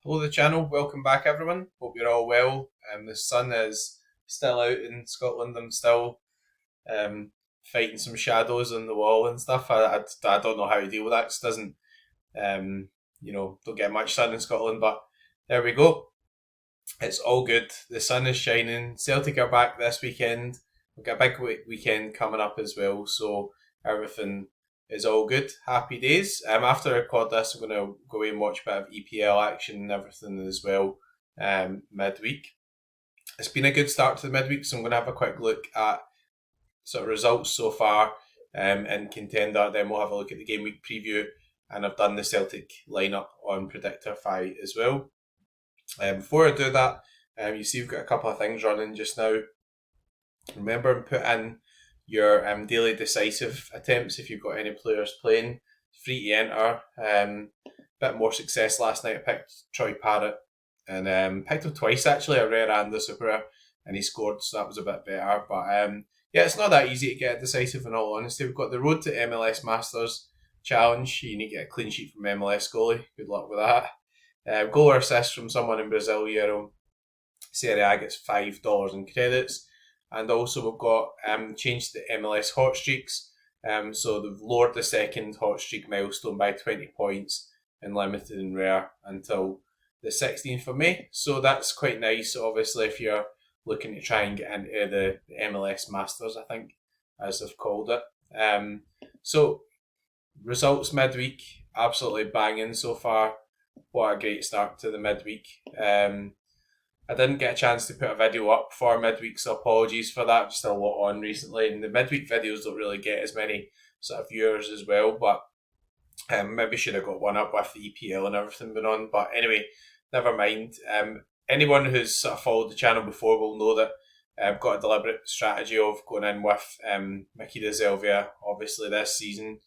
Hello the channel, welcome back everyone. Hope you're all well. The sun is still out in Scotland. I'm still um, fighting some shadows on the wall and stuff. I don't know how to deal with that 'cause it doesn't, don't get much sun in Scotland, but there we go. It's all good. The sun is shining. Celtic are back this weekend. We've got a big weekend coming up as well, so everything is all good. Happy days. After I record this, I'm going to go away and watch a bit of EPL action and everything as well midweek. It's been a good start to the midweek, so I'm going to have a quick look at sort of results so far in Contender. Then we'll have a look at the game week preview, and I've done the Celtic lineup on Predictify as well. Before I do that, you see we've got a couple of things running just now. Remember and put in your daily decisive attempts if you've got any players playing. Free to enter. Bit more success last night. I picked Troy Parrott and picked him twice actually, a rare and a super rare, and he scored, so that was a bit better. But yeah, it's not that easy to get a decisive in all honesty. We've got the Road to MLS Masters challenge. You need to get a clean sheet from MLS goalie. Good luck with that. Goal or assist from someone in Brazil, Euro. Serie A gets $5 in credits. And also we've got changed the MLS hot streaks. So they've lowered the second hot streak milestone by 20 points in limited and rare until the 16th of May. So that's quite nice, obviously, if you're looking to try and get into the MLS Masters, I think, as they've called it. So results midweek, absolutely banging so far. What a great start to the midweek. I didn't get a chance to put a video up for midweek, so apologies for that. Just a lot on recently, and the midweek videos don't really get as many sort of viewers as well. But maybe should have got one up with the EPL and everything going on. But anyway, never mind. Anyone who's sort of followed the channel before will know that I've got a deliberate strategy of going in with Mickey de Zelvia, obviously this season.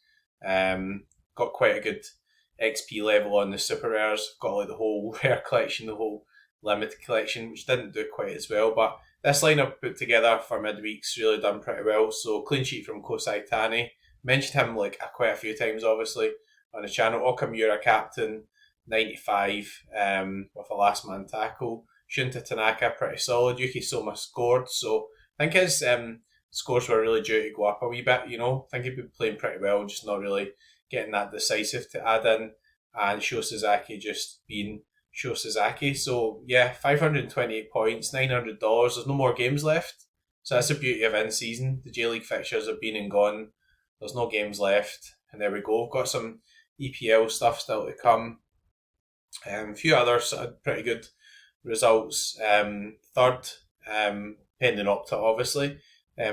Got quite a good XP level on the super rares. Got like the whole rare collection, the whole limited collection, which didn't do quite as well. But this lineup put together for midweek's really done pretty well. So clean sheet from Kosai Tani. Mentioned him like quite a few times, obviously, on the channel. Okamura captain, 95 with a last man tackle. Shunta Tanaka pretty solid. Yuki Soma scored, so I think his scores were really due to go up a wee bit. I think he'd been playing pretty well, just not really getting that decisive to add in. And Sho Suzaki just being Sho Suzaki. So yeah, 528 points, $900. There's no more games left. So that's the beauty of in season. The J League fixtures have been and gone. There's no games left. And there we go. We've got some EPL stuff still to come. A few others pretty good results. Third, pending up to obviously.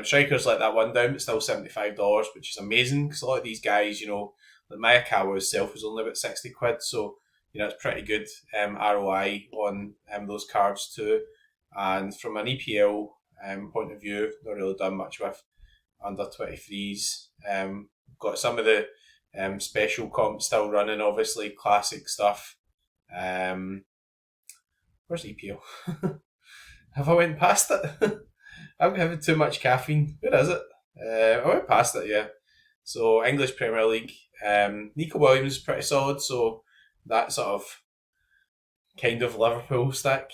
Strikers let that one down, but still $75, which is amazing because a lot of these guys, like Mayakawa itself was only about 60 quid, so it's pretty good ROI on those cards too. And from an EPL point of view, not really done much with under 23s. Got some of the special comps still running, obviously, classic stuff. Where's EPL? Have I went past it? I'm having too much caffeine. Where is it? I went past it, yeah. So English Premier League. Nico Williams is pretty solid, so that sort of kind of Liverpool stick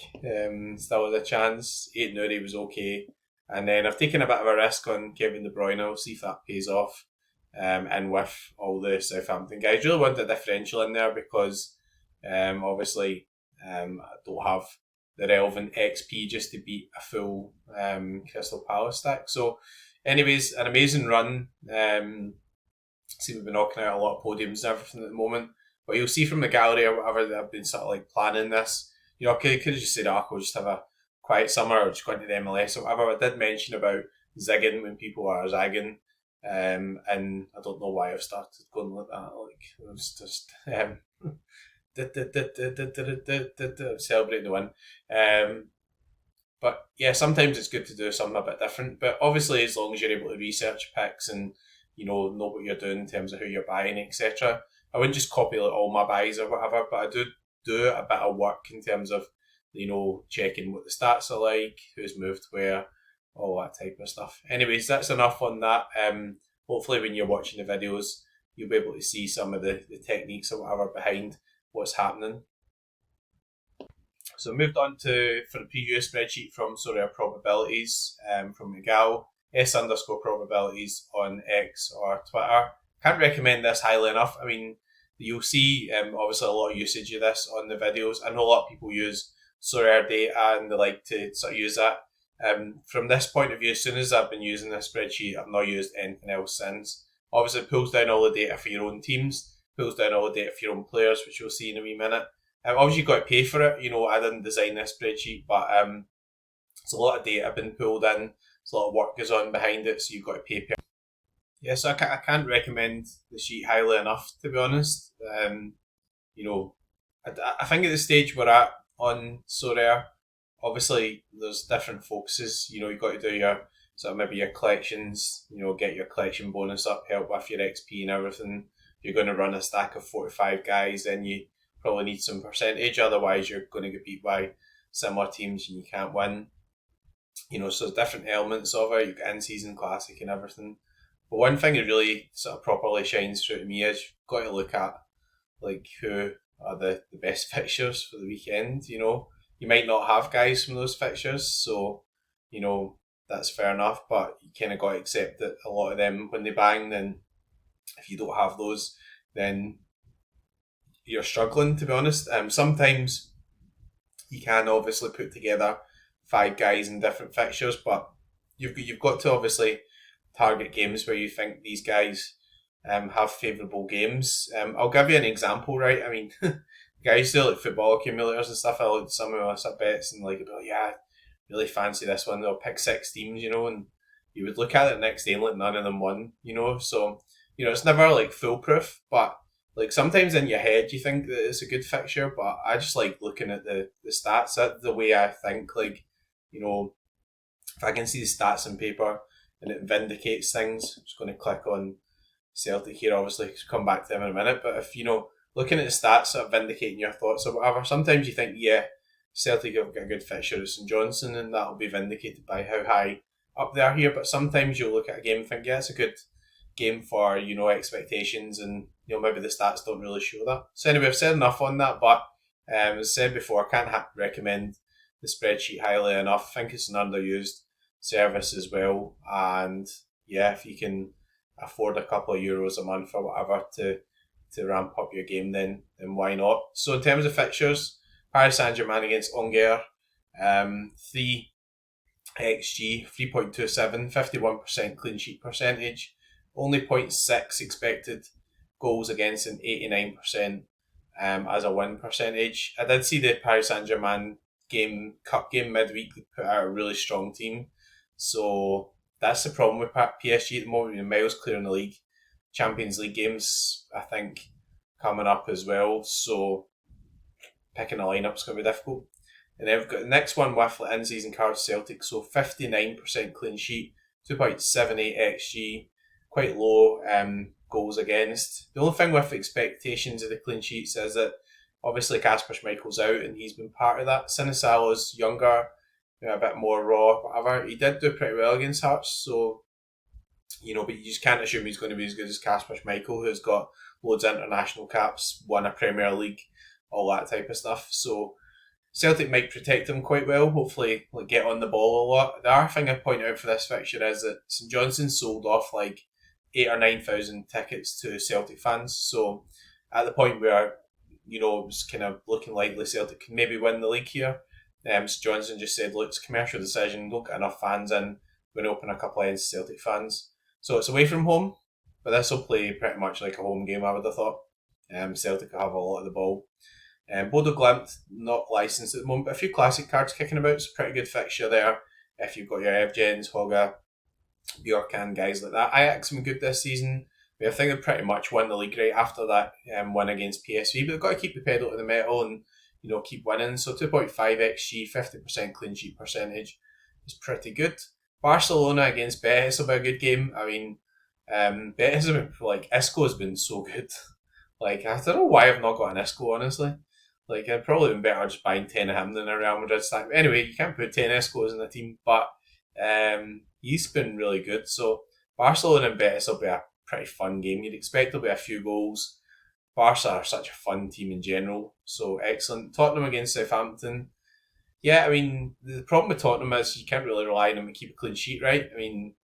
still has a chance. Eight Nuri was okay. And then I've taken a bit of a risk on Kevin De Bruyne. I'll see if that pays off. And with all the Southampton guys. Really want a differential in there because obviously I don't have the relevant XP just to beat a full Crystal Palace stack. So anyways, an amazing run. See, we've been knocking out a lot of podiums and everything at the moment. But you'll see from the gallery or whatever that I've been sort of like planning this. I could have just said, I'll just have a quiet summer or just go into the MLS or whatever. I did mention about zigging when people are zagging. And I don't know why I've started going like that. Like, it was just celebrating the win. But yeah, sometimes it's good to do something a bit different. But obviously, as long as you're able to research picks and know what you're doing in terms of who you're buying, etc. I wouldn't just copy like all my buys or whatever, but I do a bit of work in terms of checking what the stats are like, who's moved where, all that type of stuff. Anyways, that's enough on that. Hopefully, when you're watching the videos, you'll be able to see some of the techniques or whatever behind what's happening. So moved on to for the preview spreadsheet from Sorare probabilities from Miguel S_probabilities on X or Twitter. Can't recommend this highly enough. I mean, you'll see obviously a lot of usage of this on the videos. I know a lot of people use Sorare data and they like to sort of use that. From this point of view, as soon as I've been using this spreadsheet, I've not used anything else since. Obviously, it pulls down all the data for your own teams, pulls down all the data for your own players, which you'll see in a wee minute. Obviously, you've got to pay for it. I didn't design this spreadsheet, but there's a lot of data been pulled in. There's a lot of work goes on behind it, so you've got to pay. Yeah, so I can't recommend the sheet highly enough, to be honest. I think at the stage we're at on Sorare, obviously there's different focuses. You've got to do your sort of maybe your collections, get your collection bonus up, help with your XP and everything. If you're going to run a stack of 45 guys, then you probably need some percentage, otherwise you're going to get beat by similar teams and you can't win. So there's different elements of it. You've got in-season classic and everything. But one thing that really sort of properly shines through to me is you've got to look at like who are the best fixtures for the weekend. You might not have guys from those fixtures, so that's fair enough. But you kind of got to accept that a lot of them, when they bang, then if you don't have those, then you're struggling. To be honest, sometimes you can obviously put together 5 guys in different fixtures, but you've got to obviously target games where you think these guys have favourable games. I'll give you an example, right? I mean, guys do like football accumulators and stuff. I looked at some of my bets and yeah, really fancy this one. They'll pick 6 teams, and you would look at it the next day and like none of them won, So, it's never like foolproof, but like sometimes in your head you think that it's a good fixture, but I just like looking at the stats. That's the way I think. Like, if I can see the stats on paper and it vindicates things, I'm just going to click on Celtic here, obviously, come back to them in a minute. But if, looking at the stats sort of vindicating your thoughts or whatever, sometimes you think, yeah, Celtic have got a good fixture with St Johnstone and that'll be vindicated by how high up they are here. But sometimes you'll look at a game and think, yeah, it's a good game for, expectations, and, maybe the stats don't really show that. So anyway, I've said enough on that, but as I said before, I can't recommend the spreadsheet highly enough. I think it's an underused service as well, and yeah, if you can afford a couple of euros a month or whatever to ramp up your game, then why not? So in terms of fixtures, Paris Saint-Germain against Angers, 3 XG, 3.27, 51% clean sheet percentage, only 0.6 expected goals against and 89% as a win percentage. I did see the Paris Saint-Germain cup game midweek. They put out a really strong team, so that's the problem with PSG at the moment. Miles clear in the league, Champions League games I think coming up as well, so picking a lineup's going to be difficult. And then we've got the next one with in-season cards Celtic, so 59% clean sheet, 2.78 XG, quite low goals against. The only thing with expectations of the clean sheets is that obviously Kasper Schmeichel's out and he's been part of that. Sinisalo's younger, a bit more raw, whatever. He did do pretty well against Hearts, so but you just can't assume he's going to be as good as Kasper Schmeichel, who's got loads of international caps, won a Premier League, all that type of stuff. So Celtic might protect him quite well, hopefully get on the ball a lot. The other thing I point out for this fixture is that St Johnstone sold off 8,000 or 9,000 tickets to Celtic fans. So at the point where, it was kind of looking likely Celtic could maybe win the league here, St Johnstone just said, look, it's a commercial decision, don't get enough fans in, we're going to open a couple of Celtic fans. So it's away from home, but this will play pretty much like a home game, I would have thought. Celtic will have a lot of the ball. Bodo Glimt, not licensed at the moment, but a few classic cards kicking about. It's a pretty good fixture there. If you've got your Evgens, Hoga, Bjorkan, guys like that. Ajax have been good this season. I think they pretty much won the league right after that win against PSV, but they've got to keep the pedal to the metal and keep winning. So 2.5 XG, 50% clean sheet percentage is pretty good. Barcelona against Betis will be a good game. I mean, Betis have been, Isco has been so good. I don't know why I've not got an Isco, honestly. I'd probably been better just buying 10 of him than a Real Madrid stack. Anyway, you can't put 10 Iscos in the team, but he's been really good. So Barcelona and Betis will be a pretty fun game. You'd expect there'll be a few goals. Barca are such a fun team in general, so excellent. Tottenham against Southampton. Yeah, I mean, the problem with Tottenham is you can't really rely on them to keep a clean sheet, right? I mean,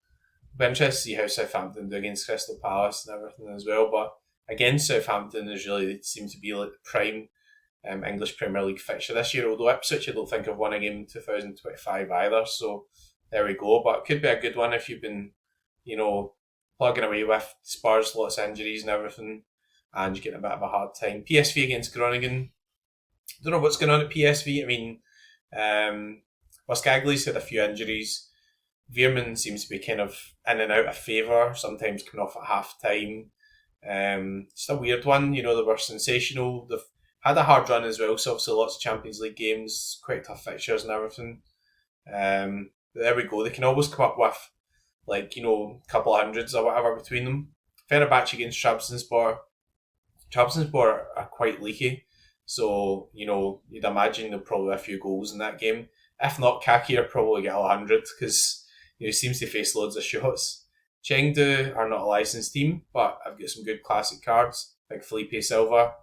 it'll be interested to see how Southampton do against Crystal Palace and everything as well. But against Southampton is really, it seems to be like the prime English Premier League fixture this year. Although Ipswich, I don't think have won a game in 2025 either. So there we go. But it could be a good one if you've been, plugging away with Spurs, lots of injuries and everything, and you're getting a bit of a hard time. PSV against Groningen. Don't know what's going on at PSV. I mean, Buscagli's had a few injuries. Veerman seems to be kind of in and out of favour, sometimes coming off at half time. It's a weird one, they were sensational. They've had a hard run as well, so obviously lots of Champions League games, quite tough fixtures and everything. But there we go, they can always come up with a couple of hundreds or whatever between them. Fenerbahce against Trabzonspor. Trabzonspor are quite leaky, so you'd imagine there'll probably be a few goals in that game. If not, Kaki will probably get 100 because he seems to face loads of shots. Chengdu are not a licensed team, but I've got some good classic cards. Big Felipe Silva,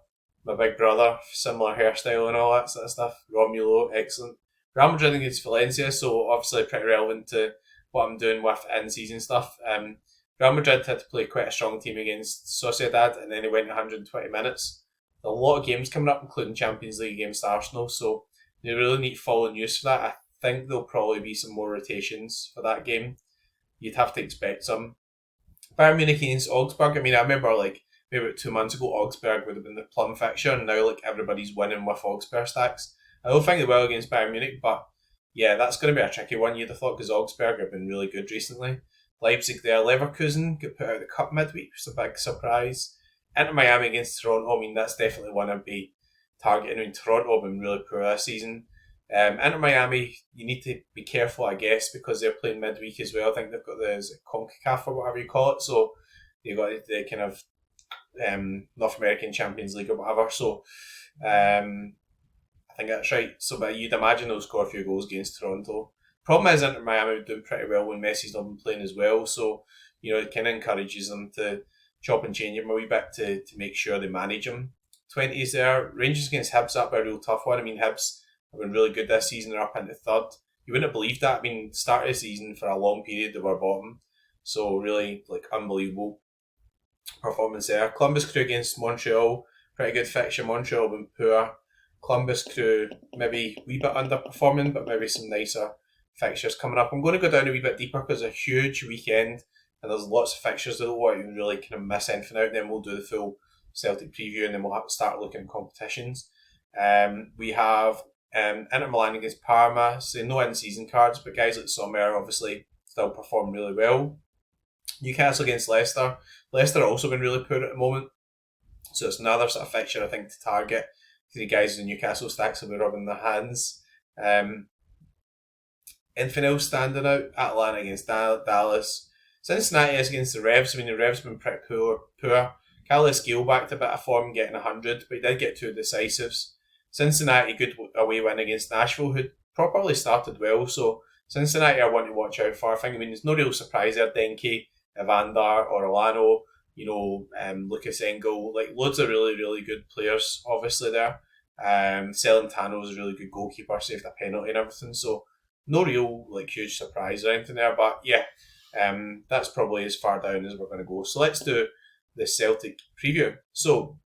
my big brother, similar hairstyle and all that sort of stuff. Romulo, excellent. Real Madrid against Valencia, so obviously pretty relevant to what I'm doing with in-season stuff. Real Madrid had to play quite a strong team against Sociedad, and then they went 120 minutes. There's a lot of games coming up, including Champions League against Arsenal, so they really need to follow news for that. I think there'll probably be some more rotations for that game. You'd have to expect some. Bayern Munich against Augsburg. I mean, I remember maybe about 2 months ago, Augsburg would have been the plum fixture, and now everybody's winning with Augsburg stacks. I don't think they will against Bayern Munich, but yeah, that's going to be a tricky one, you'd have thought, because Augsburg have been really good recently. Leipzig there, Leverkusen got put out of the cup midweek, which is a big surprise. Inter Miami against Toronto. I mean, that's definitely one I'd be targeting. I mean, Toronto have been really poor this season. Inter Miami, you need to be careful, I guess, because they're playing midweek as well. I think they've got the CONCACAF or whatever you call it, so they've got the kind of North American Champions League or whatever. So I think that's right. So, but you'd imagine they'll score a few goals against Toronto. Problem is, Inter Miami are doing pretty well when Messi's not been playing as well, so it kind of encourages them to chop and change him a wee bit to make sure they manage him. 20s there. Rangers against Hibs, that'll be a real tough one. I mean, Hibs have been really good this season. They're up into third. You wouldn't have believed that. I mean, start of the season for a long period they were bottom. So really, unbelievable performance there. Columbus Crew against Montreal. Pretty good fixture. Montreal have been poor. Columbus Crew maybe a wee bit underperforming, but maybe some nicer fixtures coming up. I'm going to go down a wee bit deeper because it's a huge weekend and there's lots of fixtures that I don't want to really kind of miss anything out. And then we'll do the full Celtic preview and then we'll have to start looking at competitions. We have Inter Milan against Parma, so no in-season cards, but guys like Sommer obviously still perform really well. Newcastle against Leicester. Leicester have also been really poor at the moment, so it's another sort of fixture I think to target. The guys in Newcastle stacks will be rubbing their hands. Infidel standing out. Atlanta against Dallas. Cincinnati is against the Revs. I mean, the Revs have been pretty poor. Carlos Gil back to a bit of form, getting 100, but he did get 2 decisives. Cincinnati, good away win against Nashville, who properly started well, so Cincinnati I want to watch out for. I mean, there's no real surprise there. Denke, Evander, Orlano, Lucas Engel, loads of really, really good players, obviously there. Celentano is a really good goalkeeper, saved a penalty and everything, so no real huge surprise or anything there, but yeah, that's probably as far down as we're going to go. So let's do the Celtic preview. So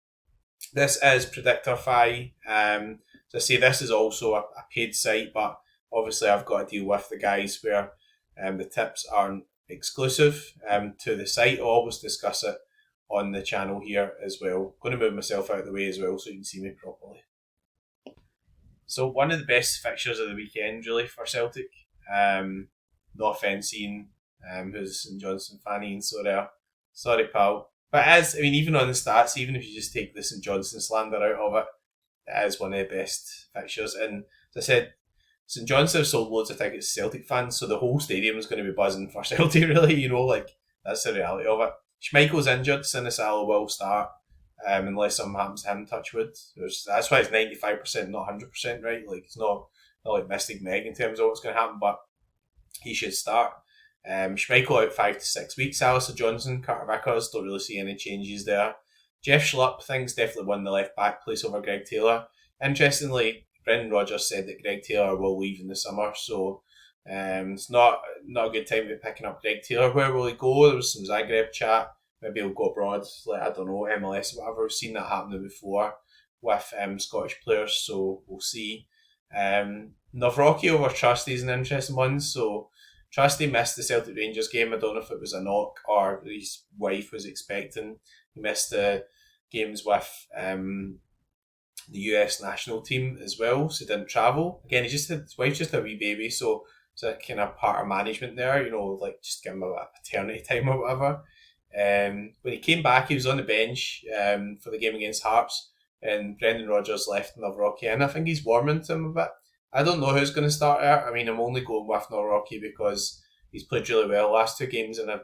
this is Predictorfy. So I say this is also a paid site, but obviously I've got to deal with the guys where the tips aren't exclusive to the site. I'll always discuss it on the channel here as well. I'm going to move myself out of the way as well so you can see me properly. So one of the best fixtures of the weekend really for Celtic. No offence, Ian, who's a St Johnstone fan, Ian Sorare. Sorry, pal. But even on the stats, even if you just take the St Johnstone slander out of it, it is one of the best fixtures. And as I said, St Johnstone have sold loads of tickets to Celtic fans, so the whole stadium is going to be buzzing for Celtic, really. That's the reality of it. Schmeichel's injured, Sinisalo will start, unless something happens to him, touch wood. That's why it's 95%, not 100%, right? It's not like Mystic Meg in terms of what's going to happen, but he should start. Schmeichel out 5 to 6 weeks. Alistair Johnson, Carter Vickers, don't really see any changes there. Jeff Schlupp, things definitely won the left back place over Greg Taylor. Interestingly, Brendan Rodgers said that Greg Taylor will leave in the summer, so it's not a good time to be picking up Greg Taylor. Where will he go? There was some Zagreb chat. Maybe he'll go abroad, like I don't know, MLS or whatever. We've seen that happening before with Scottish players, so we'll see. Navrocki over Trusty is an interesting one. So Trusty missed the Celtic Rangers game. I don't know if it was a knock or his wife was expecting. He missed the games with the US national team as well, so he didn't travel. Again, his wife's just a wee baby, so it's a kind of part of management there, like just give him a bit of paternity time or whatever. When he came back, he was on the bench for the game against Hearts, and Brendan Rodgers left Navrocki in. I think he's warming to him a bit. I don't know who's going to start there. I mean, I'm only going with Navrocki because he's played really well last two games, and I'm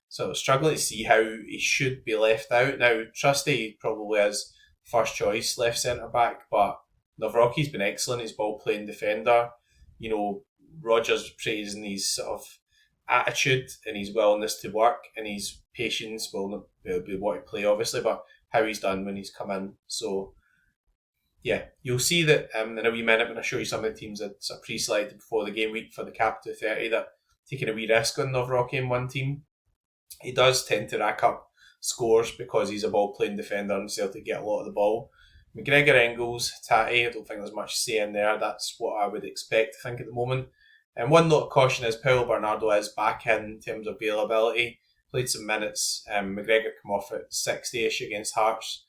sort of struggling to see how he should be left out. Now, Trusty probably is first choice left centre back, but Navrocki's been excellent. He's ball playing defender. Rodgers praising his sort of attitude and his willingness to work and his patience. Will be what to play, obviously, but how he's done when he's come in. So, yeah, you'll see that in a wee minute when I show you some of the teams that sort of pre-selected before the game week for the Cap 230 that taking a wee risk on Navrocki in one team. He does tend to rack up scores because he's a ball playing defender and Celtic get a lot of the ball. McGregor, Engels, Tatty, I don't think there's much to say in there. That's what I would expect, I think, at the moment. And one note of caution is Paulo Bernardo is back in terms of availability. Played some minutes. McGregor come off at 60-ish against Hearts.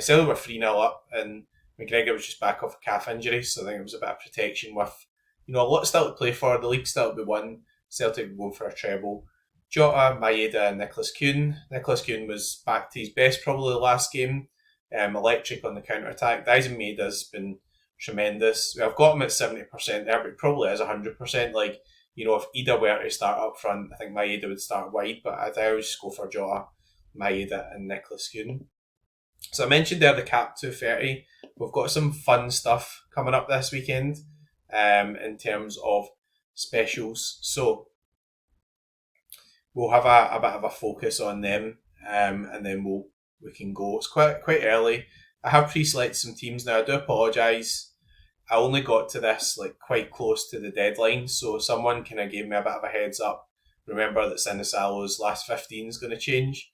Celtic were 3-0 up and McGregor was just back off a calf injury, so I think it was a bit of protection with, a lot still to play for. The league still to be won. Celtic will go for a treble. Jota, Maeda and Nicholas Kuhn. Nicholas Kuhn was back to his best probably the last game. Electric on the counter-attack. Dyson Maeda's been tremendous. I've got him at 70% there, but it probably is 100%. If Ida were to start up front, I think Maeda would start wide, but I always just go for Jota, Maeda and Nicholas Kuhn. So I mentioned there the Cap 230. We've got some fun stuff coming up this weekend in terms of specials. So we'll have a bit of a focus on them, and then we can go. It's quite early. I have pre-selected some teams now. I do apologise. I only got to this quite close to the deadline, so someone kind of gave me a bit of a heads up. Remember that Sinisalo's last 15 is going to change.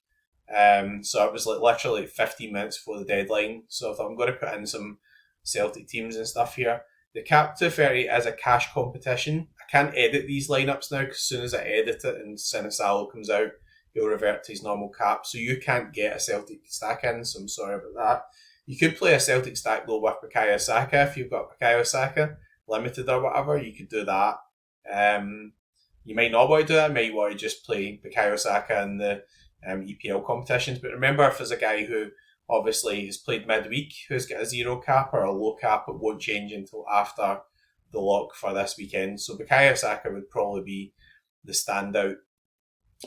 So it was literally 15 minutes before the deadline. So if I'm going to put in some Celtic teams and stuff here, the Cap 230 is a cash competition. I can't edit these lineups now because as soon as I edit it and Sinisalo comes out, he'll revert to his normal cap. So you can't get a Celtic stack in, so I'm sorry about that. You could play a Celtic stack though with Bukayo Saka if you've got Bukayo Saka limited or whatever. You could do that. You might not want to do that. You might want to just play Bukayo Saka in the EPL competitions. But remember, if there's a guy who obviously has played midweek who's got a zero cap or a low cap, it won't change until after the lock for this weekend. So Bukayo Saka would probably be the standout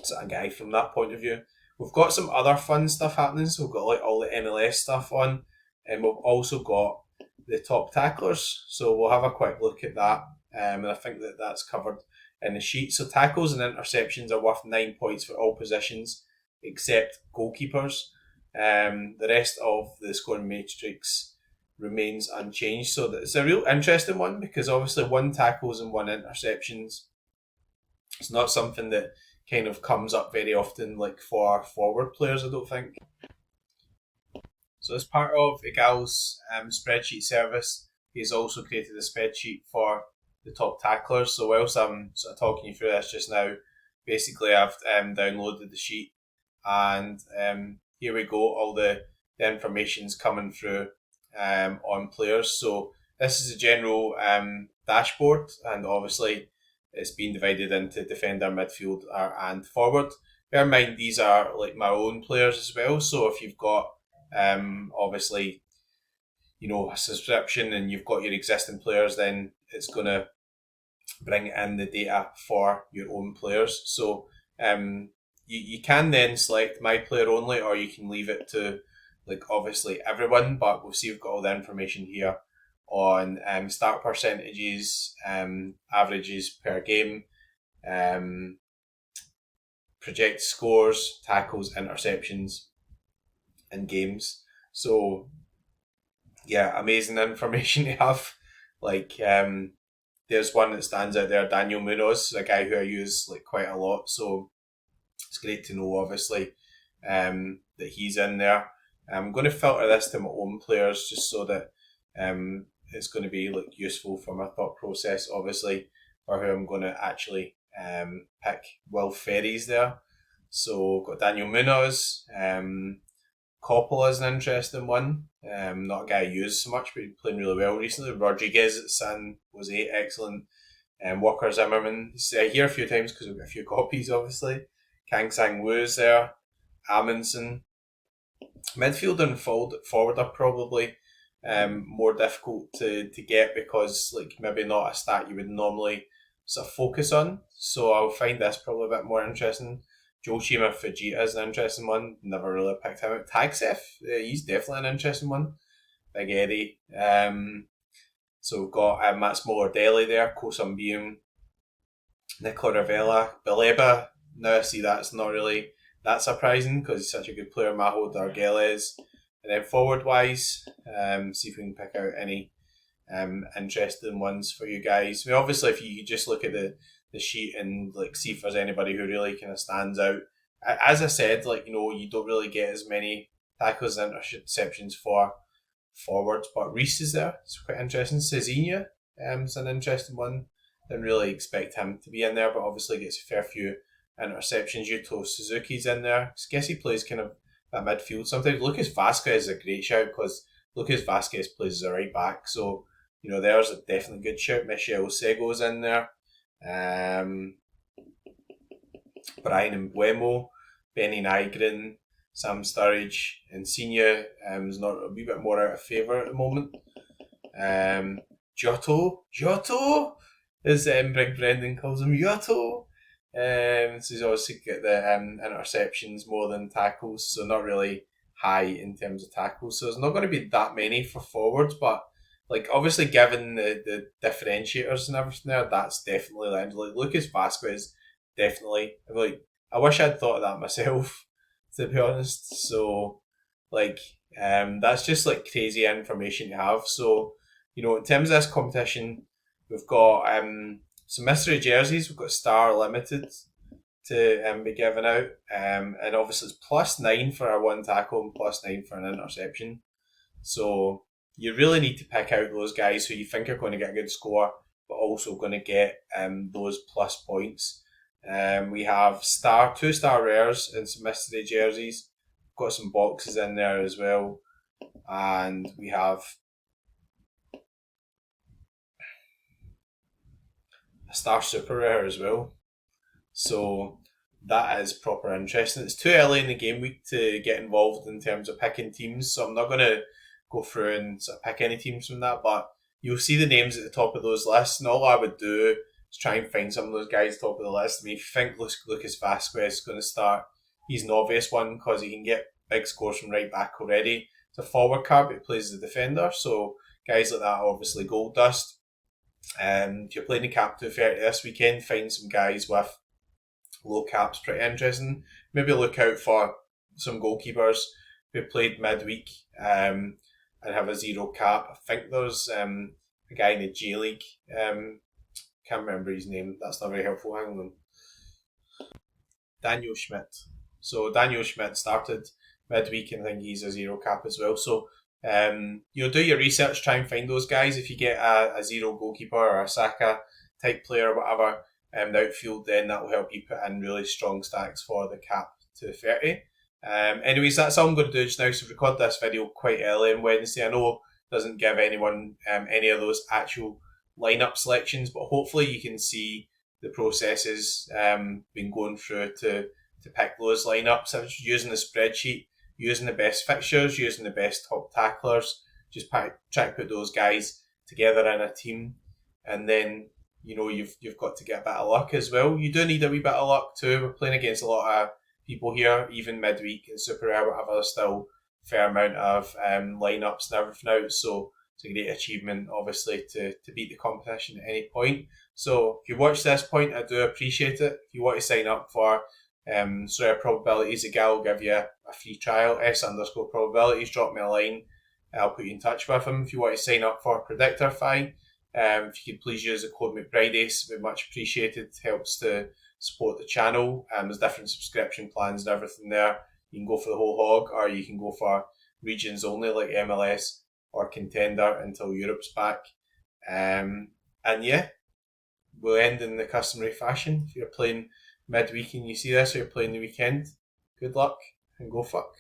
sort of guy from that point of view. We've got some other fun stuff happening. So we've got all the MLS stuff on, and we've also got the top tacklers. So we'll have a quick look at that, and I think that's covered in the sheet. So tackles and interceptions are worth 9 points for all positions except goalkeepers. The rest of the scoring matrix remains unchanged. So it's a real interesting one because obviously 1 tackles and 1 interceptions. It's not something that kind of comes up very often for forward players, I don't think. So as part of Igal's spreadsheet service, he's also created a spreadsheet for the top tacklers. So whilst I'm sort of talking you through this just now, basically I've downloaded the sheet and here we go, all the information's coming through on players. So this is a general dashboard, and obviously it's been divided into defender, midfield and forward. Bear in mind these are my own players as well, so if you've got obviously a subscription and you've got your existing players, then it's going to bring in the data for your own players. So you can then select my player only, or you can leave it to obviously everyone, but we'll see we've got all the information here on start percentages, averages per game, project scores, tackles, interceptions in games. So yeah, amazing information to have Like, there's one that stands out there, Daniel Munoz, a guy who I use like quite a lot. So it's great to know, obviously, that he's in there. I'm going to filter this to my own players just so that it's going to be like useful for my thought process, obviously, for who I'm going to actually pick. Will Ferry's there. So got Daniel Munoz. Coppola's an interesting one. Not a guy I use so much, but he's playing really well recently. Rodriguez at San Jose, excellent. Walker Zimmerman, here a few times because we've got a few copies, obviously. Kang Sang Woo's there. Amundsen. Midfield and forward are probably more difficult to get because like maybe not a stat you would normally sort of focus on. So I'll find this probably a bit more interesting. Joshima Fujita is an interesting one. Never really picked him out. Tagsef, he's definitely an interesting one. Big Eddie. So we've got Mats Moller-Deli there, Kosumbium, Nicola Ravella, Bileba. Now I see that's not really that surprising because he's such a good player. Maho Dargeles. And then forward wise, see if we can pick out any interesting ones for you guys. I mean, obviously, if you just look at the sheet and like see if there's anybody who really kind of stands out. As I said, like you don't really get as many tackles and interceptions for forwards, but Reese is there. It's quite interesting. Cezinha is an interesting one. Didn't really expect him to be in there, but obviously gets a fair few interceptions. Yuto Suzuki's in there. I guess he plays kind of at midfield sometimes. Lucas Vasquez is a great shout because Lucas Vasquez plays as a right back, so there's a definitely good shout. Michel Sego's in there. Brian Mbuemo, Benny Nygren, Sam Sturridge, and Senior is not a wee bit more out of favour at the moment. Giotto as Brendan calls him, Giotto. So he's obviously got the interceptions more than tackles, so not really high in terms of tackles. So there's not going to be that many for forwards, but like obviously given the differentiators and everything there, that's definitely like Lucas Vasquez, definitely. I wish I'd thought of that myself, to be honest. So like that's just like crazy information to have. So in terms of this competition, we've got some mystery jerseys. We've got Star Limited to be given out, and obviously it's +9 for a one tackle and +9 for an interception. So you really need to pick out those guys who you think are going to get a good score, but also going to get those plus points. We have 2-star rares and some mystery jerseys. We've got some boxes in there as well, and we have a star super rare as well. So that is proper interesting. It's too early in the game week to get involved in terms of picking teams, so I'm not going to go through and sort of pick any teams from that, but you'll see the names at the top of those lists, and all I would do is try and find some of those guys top of the list. I mean, if you think Lucas Vasquez is going to start, he's an obvious one because he can get big scores from right back already. It's a forward card, but he plays as a defender, so guys like that are obviously gold dust. If you're playing the cap 230 this weekend, find some guys with low caps, pretty interesting. Maybe look out for some goalkeepers who played midweek and have a 0 cap. I think there's a guy in the J League. Can't remember his name. That's not very helpful. Hang on. Daniel Schmidt. So Daniel Schmidt started midweek, and I think he's a 0 cap as well. So do your research, try and find those guys. If you get a 0 goalkeeper or a Saka type player or whatever the outfield, then that will help you put in really strong stacks for the cap to 30. Anyways, that's all I'm going to do just now. So record this video quite early on Wednesday. I know it doesn't give anyone any of those actual lineup selections, but hopefully you can see the processes been going through to pick those lineups. I was using the spreadsheet, using the best fixtures, using the best top tacklers, just try to put those guys together in a team, and then you've got to get a bit of luck as well. You do need a wee bit of luck too. We're playing against a lot of people here, even midweek and Super Rare, whatever. There's still a fair amount of lineups and everything out, so it's a great achievement, obviously, to beat the competition at any point. So if you watch this point, I do appreciate it. If you want to sign up for Sorare Probabilities, the guy will give you a free trial, S_probabilities, drop me a line. I'll put you in touch with him. If you want to sign up for Predictorify, If you could please use the code McBridace, it would be much appreciated. Helps to support the channel. There's different subscription plans and everything there. You can go for the whole hog, or you can go for regions only like MLS or Contender until Europe's back. And yeah, we'll end in the customary fashion. If you're playing midweek and you see this, or you're playing the weekend, good luck and go fuck.